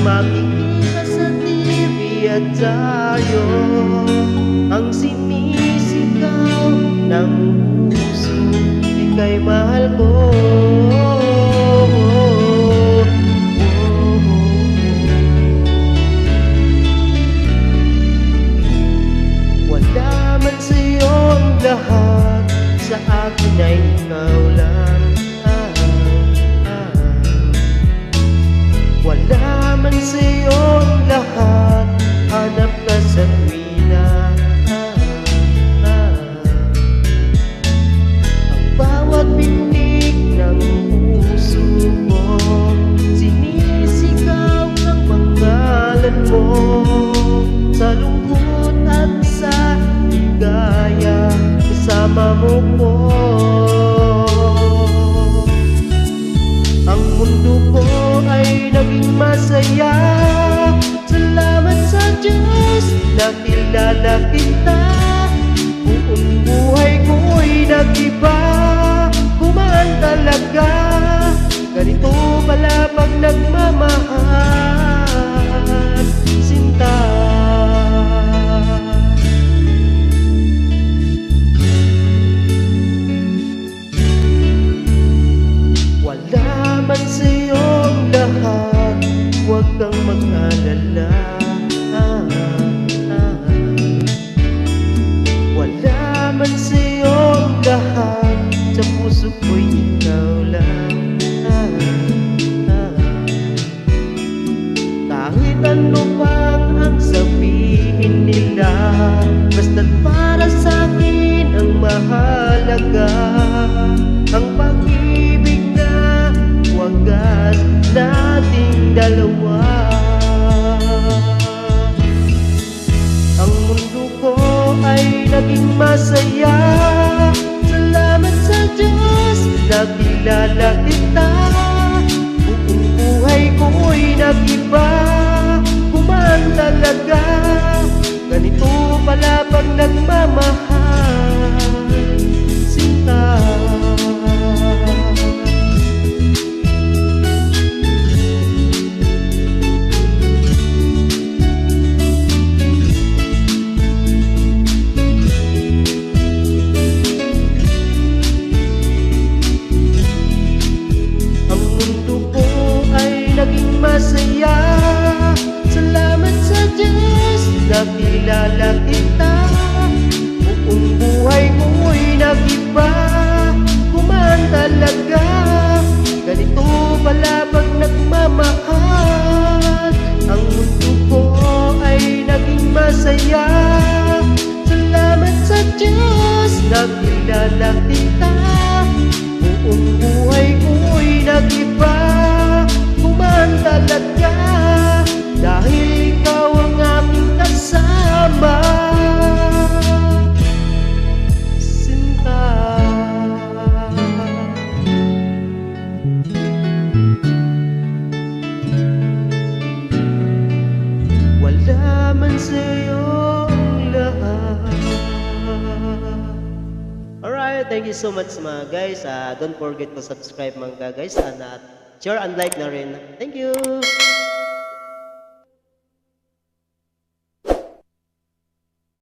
makikita sa TV at dyaryo ang sinisigaw ng puso, ika'y mahal ko. Wala man sa'yo ang lahat, sa akin ay ikaw lang. Wala man sa'yo ang lahat, hanap ka sa tuwina. Ang bawat pintig ng puso ko, sinisigaw ang pangalan mo. Sa lungkot at sa ligaya, kasama mo ko. Ang mundo ko ay naging masaya, salamat sa Diyos, nakilala kita. Buong buhay ko'y nag-iba, gumaan talaga. Ganito pala pag nagmamahal, sinta. Wala man sa'yo ang lahat, huwag kang mag-alala. Wala man sa'yo ang lahat, sa puso ko'y ikaw lang. Kahit ano pang ang sabihin nila, basta't para sa'kin ang mahalaga, ang pag-ibig na wagas nating dalawa. Ang mundo ko ay naging masaya, salamat sa Diyos, nakilala kita. Buong buhay ko'y nag-iba, kumaan talaga. Ganito pala pag nagmamahal, sinta. Masaya, salamat sa Diyos, nakilala kita. Buong buhay ko'y nag-iba, kumaan talaga. Ganito pala pag nagmamahal, ang mundo ko ay naging masaya. Salamat sa Diyos, nakilala kita. Buong buhay ko'y nag-iba, kumaan talaga, dahil ikaw ang aking kasama, sinta. Wala man sa'yo ang lahat. Alright, thank you so much mga guys. Don't forget to subscribe mga guys, at share and like na rin. Thank you!